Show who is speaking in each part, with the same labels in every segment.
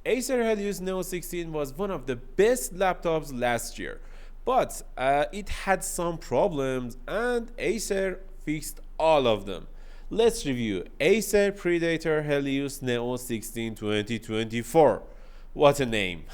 Speaker 1: Acer Helios Neo 16 was one of the best laptops last year, but it had some problems and Acer fixed all of them. Let's review Acer Predator Helios Neo 16 2024. What a name!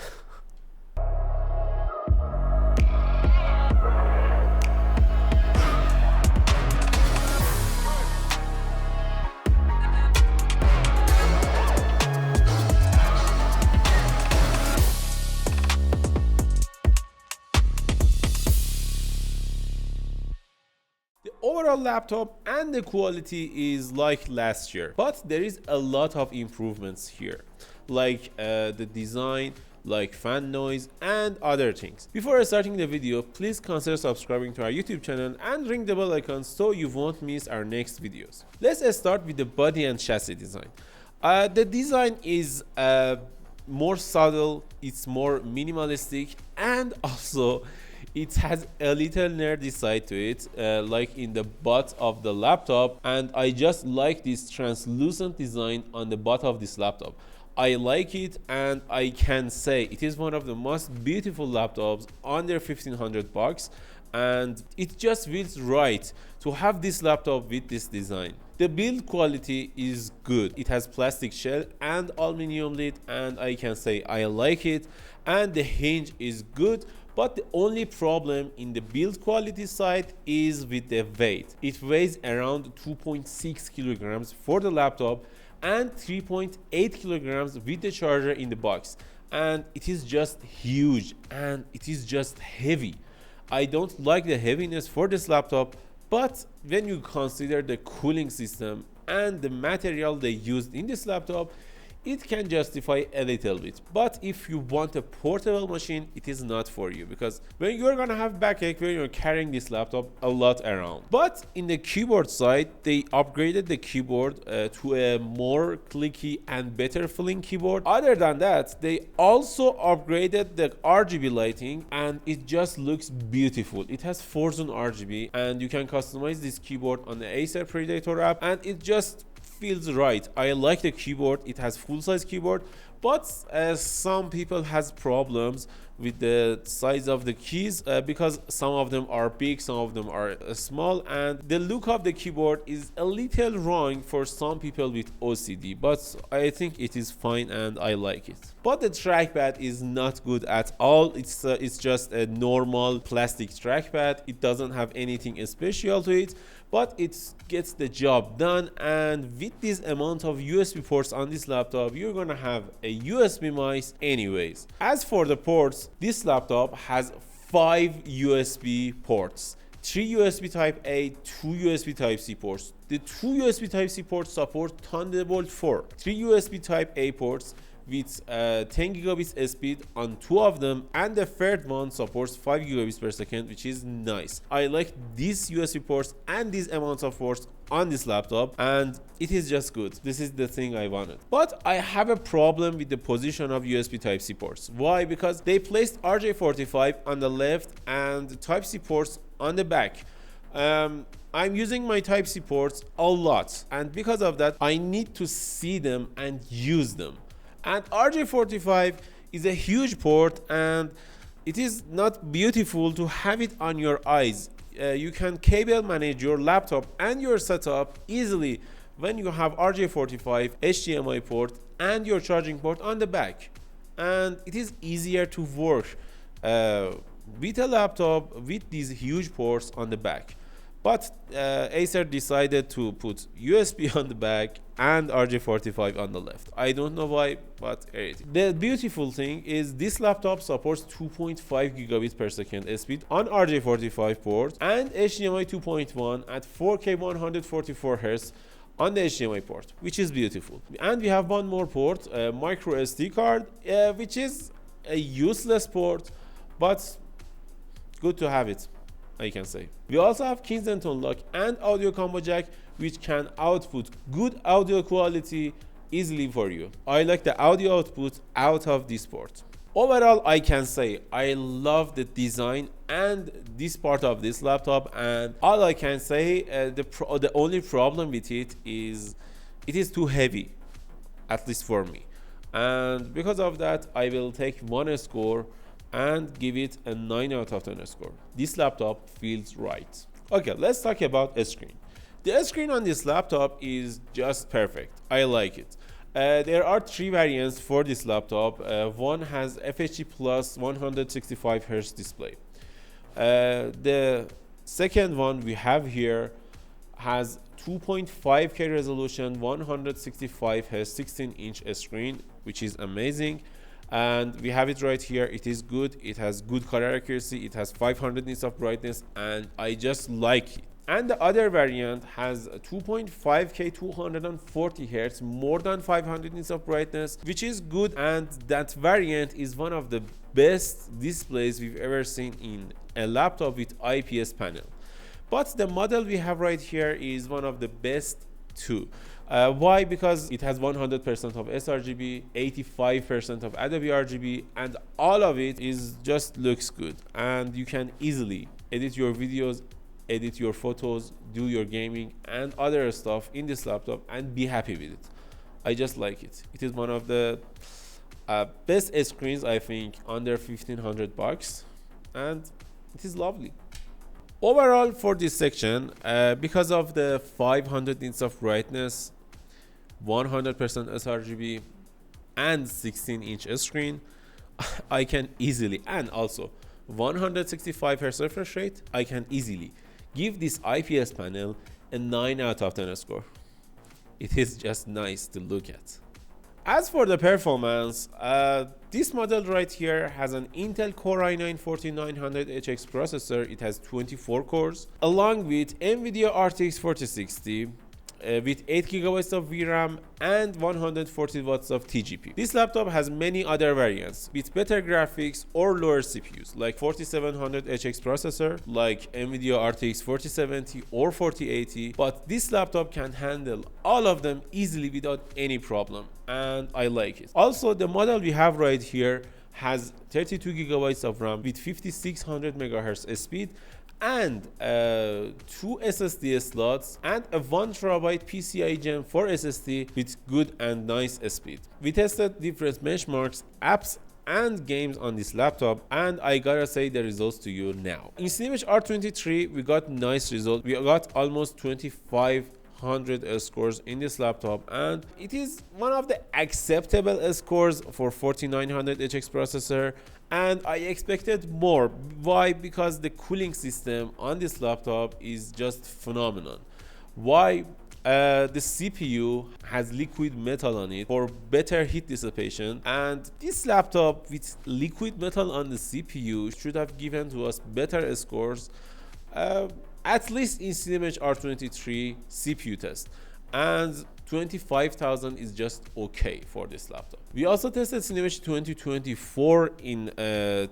Speaker 1: The overall laptop and the quality is like last year, but there is a lot of improvements here, like the design, like fan noise and other things. Before starting the video, please consider subscribing to our YouTube channel and ring the bell icon so you won't miss our next videos. Let's start with the body and chassis design. The design is more subtle, it's more minimalistic, and also it has a little nerdy side to it, like in the butt of the laptop, and I just like this translucent design on the butt of this laptop. I like it, and I can say it is one of the most beautiful laptops under 1500 bucks, and it just feels right to have this laptop with this design. The build quality is good. It has plastic shell and aluminum lid, and I can say I like it, and the hinge is good. But the only problem in the build quality side is with the weight. It weighs around 2.6 kilograms for the laptop and 3.8 kilograms with the charger in the box. And it is just huge and it is just heavy. I don't like the heaviness for this laptop, but when you consider the cooling system and the material they used in this laptop, it can justify a little bit. But if you want a portable machine, it is not for you, because when you're gonna have backache when you're carrying this laptop a lot around. But in the keyboard side, they upgraded the keyboard to a more clicky and better feeling keyboard. Other than that, they also upgraded the RGB lighting, and it just looks beautiful. It has Fortune RGB, and you can customize this keyboard on the Acer Predator app, and it just feels right. I like the keyboard. It has full-size keyboard, but some people has problems with the size of the keys because some of them are big, some of them are small, and the look of the keyboard is a little wrong for some people with OCD, but I think it is fine and I like it. But the trackpad is not good at all. It's just a normal plastic trackpad. It doesn't have anything special to it, but it gets the job done. And with this amount of USB ports on this laptop, you're gonna have a USB mice anyways. As for the ports, this laptop has 5 USB ports. 3 USB Type A, 2 USB Type C ports. The 2 USB Type C ports support Thunderbolt 4. 3 USB Type A ports with 10 gigabits speed on 2 of them, and the third one supports 5 gigabits per second, which is nice. I like these USB ports and these amounts of ports on this laptop, and it is just good. This is the thing I wanted. But I have a problem with the position of USB Type-C ports. Why? Because they placed RJ45 on the left and Type-C ports on the back. I'm using my Type-C ports a lot, and because of that, I need to see them and use them. And RJ45 is a huge port, and it is not beautiful to have it on your eyes. You can cable manage your laptop and your setup easily when you have RJ45, HDMI port, and your charging port on the back. And it is easier to work with a laptop with these huge ports on the back. But Acer decided to put USB on the back and RJ45 on the left. I don't know why, but the beautiful thing is this laptop supports 2.5 gigabits per second speed on RJ45 port and HDMI 2.1 at 4K 144 Hz on the HDMI port, which is beautiful. And we have one more port, a micro SD card, which is a useless port, but good to have it, I can say. We also have Kingston tone lock and audio combo jack, which can output good audio quality easily for you. I like the audio output out of this port. Overall, I can say I love the design and this part of this laptop, and all I can say, the only problem with it is too heavy, at least for me. and because of that I will take one score and give it a 9 out of 10 score. This laptop feels right. Okay, let's talk about a screen. The screen on this laptop is just perfect. I like it. There are three variants for this laptop. One has FHD plus 165Hz display. The second one we have here has 2.5K resolution, 165Hz 16-inch screen, which is amazing. And we have it right here. It is good. It has good color accuracy. It has 500 nits of brightness, and I just like it. And the other variant has 2.5K 240 Hz, more than 500 nits of brightness, which is good. And that variant is one of the best displays we've ever seen in a laptop with IPS panel. But the model we have right here is one of the best too. Why? Because it has 100% of sRGB, 85% of Adobe RGB, and all of it is just looks good. And you can easily edit your videos, edit your photos, do your gaming and other stuff in this laptop and be happy with it. I just like it. It is one of the best screens, I think, under $1,500, and it is lovely. Overall, for this section, because of the 500 nits of brightness, 100% sRGB, and 16-inch screen, I can easily, and also 165 Hz refresh rate, I can easily give this IPS panel a 9 out of 10 score. It is just nice to look at. As for the performance, this model right here has an Intel Core i9-14900HX processor. It has 24 cores, along with NVIDIA RTX 4060 with 8 GB of VRAM and 140 watts of TGP. This laptop has many other variants with better graphics or lower CPUs, like 4700HX processor, like NVIDIA RTX 4070 or 4080, but this laptop can handle all of them easily without any problem, and I like it. Also, the model we have right here has 32 GB of RAM with 5600 MHz speed and 2 SSD slots and a 1TB PCIe Gen 4 SSD with good and nice speed. We tested different benchmarks, apps and games on this laptop, and I gotta say the results to you now. In Cinebench R23 we got nice results. We got almost 2500 scores in this laptop, and it is one of the acceptable scores for 4900HX processor, and I expected more. Why? Because the cooling system on this laptop is just phenomenal. Why? The CPU has liquid metal on it for better heat dissipation, and this laptop with liquid metal on the CPU should have given to us better scores, at least in Cinebench R23 CPU test, and 25,000 is just okay for this laptop. We also tested Cinebench 2024 in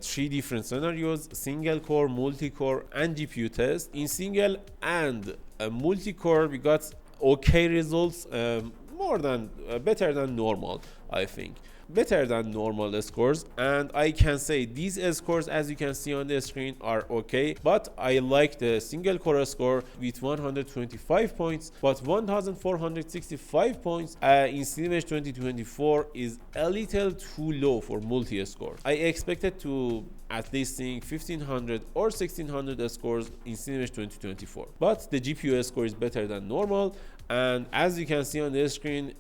Speaker 1: 3 different scenarios: single core, multi-core and GPU test. In single and multi-core we got okay results, better than normal, I think. Better than normal scores, and I can say these scores, as you can see on the screen, are okay, but I like the single core score with 125 points, but 1465 points in Cinebench 2024 is a little too low for multi score. I expected to at least seeing 1500 or 1600 scores in Cinebench 2024, but the GPU score is better than normal. And as you can see on the screen,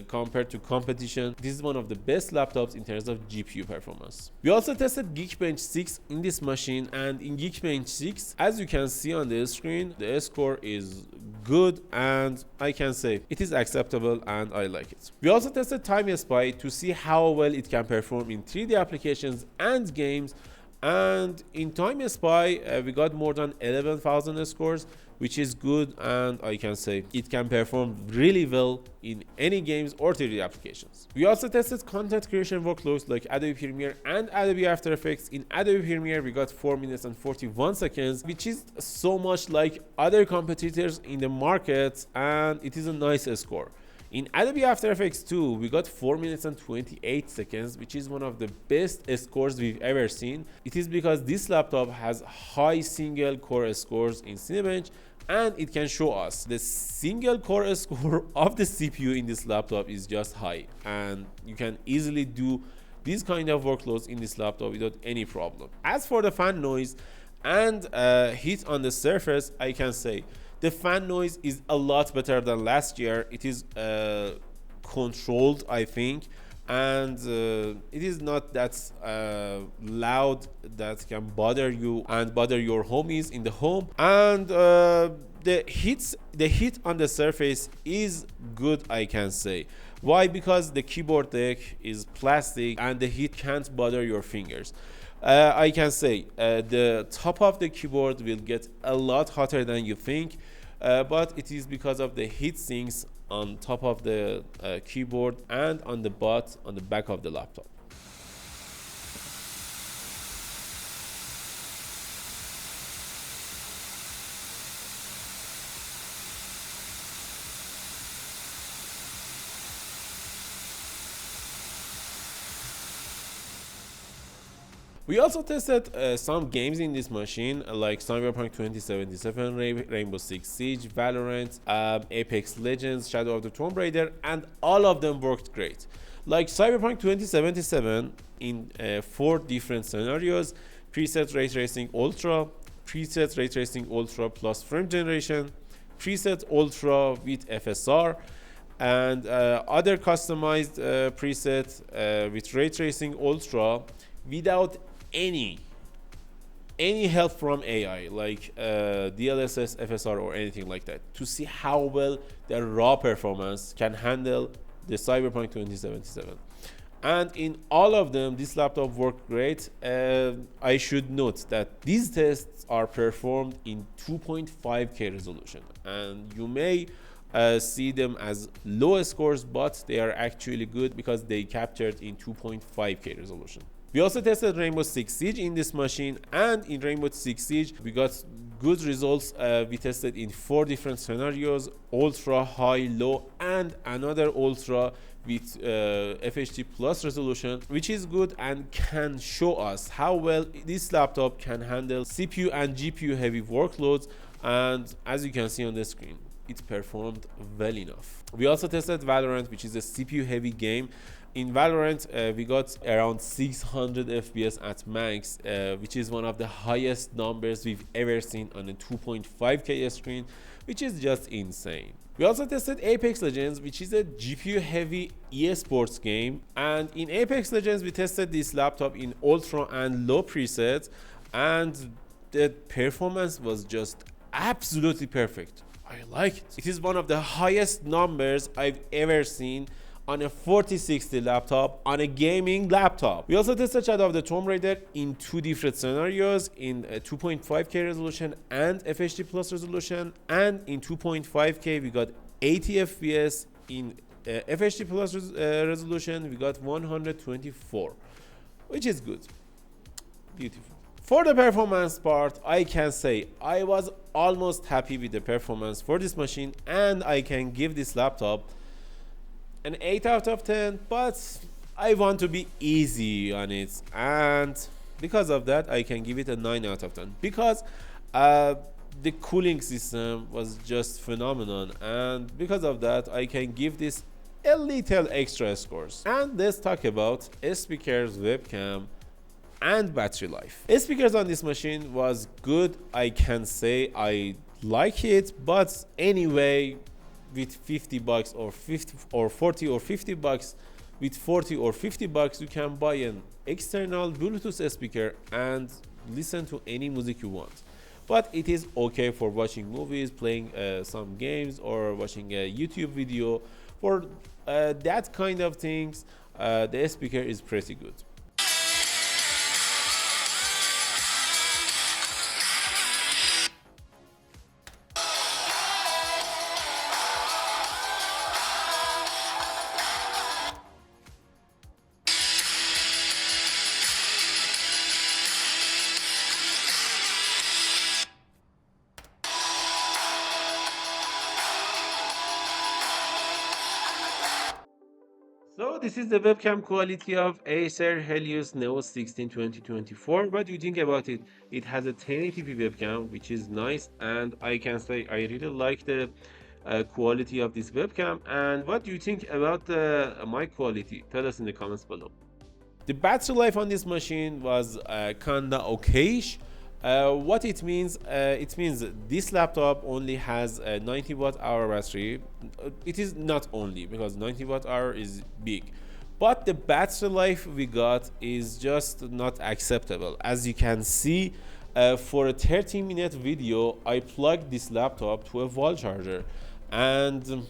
Speaker 1: compared to competition, this is one of the best laptops in terms of GPU performance. We also tested Geekbench 6 in this machine, and in Geekbench 6, as you can see on the screen, the score is good, and I can say it is acceptable and I like it. We also tested Time Spy to see how well it can perform in 3D applications and games, and in Time Spy we got more than 11,000 scores, which is good, and I can say it can perform really well in any games or 3D applications. We also tested content creation workflows like Adobe Premiere and Adobe After Effects. In Adobe Premiere we got 4 minutes and 41 seconds, which is so much like other competitors in the market, and it is a nice score. In Adobe After Effects 2, we got 4 minutes and 28 seconds, which is one of the best scores we've ever seen. It is because this laptop has high single core scores in Cinebench and it can show us the single core score of the CPU in this laptop is just high, and you can easily do these kind of workloads in this laptop without any problem. As for the fan noise and heat on the surface, I can say the fan noise is a lot better than last year. It is controlled, I think, and it is not that loud that can bother you and bother your homies in the home. And the heat on the surface is good, I can say. Why? Because the keyboard deck is plastic and the heat can't bother your fingers. I can say the top of the keyboard will get a lot hotter than you think, but it is because of the heat sinks on top of the keyboard and on the back of the laptop. We also tested some games in this machine, like Cyberpunk 2077, Rainbow Six Siege, Valorant, Apex Legends, Shadow of the Tomb Raider, and all of them worked great. Like Cyberpunk 2077 in 4 different scenarios: preset Ray Tracing Ultra, preset Ray Tracing Ultra plus frame generation, preset Ultra with FSR, and other customized preset with Ray Tracing Ultra without any help from AI, like DLSS, FSR, or anything like that, to see how well the raw performance can handle the Cyberpunk 2077. And in all of them, this laptop worked great. I should note that these tests are performed in 2.5K resolution, and you may see them as low scores, but they are actually good because they captured in 2.5K resolution. We also tested Rainbow Six Siege in this machine, and in Rainbow Six Siege we got good results. We tested in 4 different scenarios: ultra, high, low, and another ultra with FHD plus resolution, which is good and can show us how well this laptop can handle CPU and GPU heavy workloads. And as you can see on the screen, it performed well enough. We also tested Valorant, which is a CPU heavy game. In Valorant, we got around 600 FPS at max, which is one of the highest numbers we've ever seen on a 2.5K screen, which is just insane. We also tested Apex Legends, which is a GPU heavy esports game. And in Apex Legends, we tested this laptop in ultra and low presets, and the performance was just absolutely perfect. I like it. It is one of the highest numbers I've ever seen on a 4060 laptop, on a gaming laptop. We also tested Shadow of the Tomb Raider in 2 different scenarios, in 2.5K resolution and FHD plus resolution, and in 2.5K we got 80 FPS, in FHD plus resolution we got 124, which is good. Beautiful. For the performance part, I can say I was almost happy with the performance for this machine, and I can give this laptop an 8 out of 10, but I want to be easy on it, and because of that I can give it a 9 out of 10, because the cooling system was just phenomenal, and because of that I can give this a little extra scores. And let's talk about speakers, webcam, and battery life. Speakers on this machine was good, I can say I like it, but anyway, with 50 bucks or 50 or 40 or 50 bucks, with 40 or 50 bucks you can buy an external Bluetooth speaker and listen to any music you want. But it is okay for watching movies, playing some games, or watching a YouTube video. For that kind of things, the speaker is pretty good. So this is the webcam quality of Acer Helios Neo 16 2024. What do you think about it? It has a 1080p webcam, which is nice, and I can say I really like the quality of this webcam. And what do you think about the mic quality? Tell us in the comments below. The battery life on this machine was kinda okayish. What it means this laptop only has a 90 watt hour battery. It is not only because 90 watt hour is big, but the battery life we got is just not acceptable. As you can see, for a 30-minute video, I plugged this laptop to a wall charger, and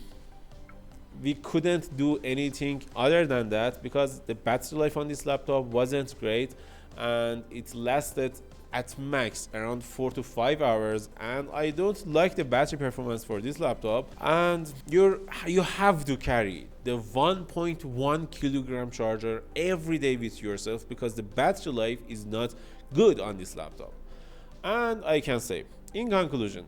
Speaker 1: we couldn't do anything other than that because the battery life on this laptop wasn't great, and it lasted at max around 4 to 5 hours, and I don't like the battery performance for this laptop. And you have to carry the 1.1 kilogram charger every day with yourself because the battery life is not good on this laptop. And I can say, in conclusion,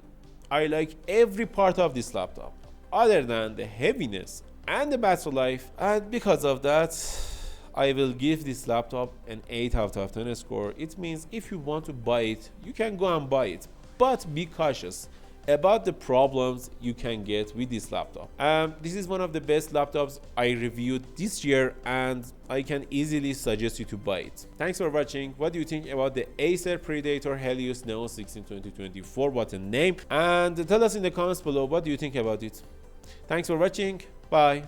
Speaker 1: I like every part of this laptop other than the heaviness and the battery life, and because of that I will give this laptop an 8 out of 10 score. It means if you want to buy it, you can go and buy it, but be cautious about the problems you can get with this laptop. This is one of the best laptops I reviewed this year, and I can easily suggest you to buy it. Thanks for watching. What do you think about the Acer Predator Helios Neo 16 2024? What a name! And tell us in the comments below what do you think about it. Thanks for watching. Bye.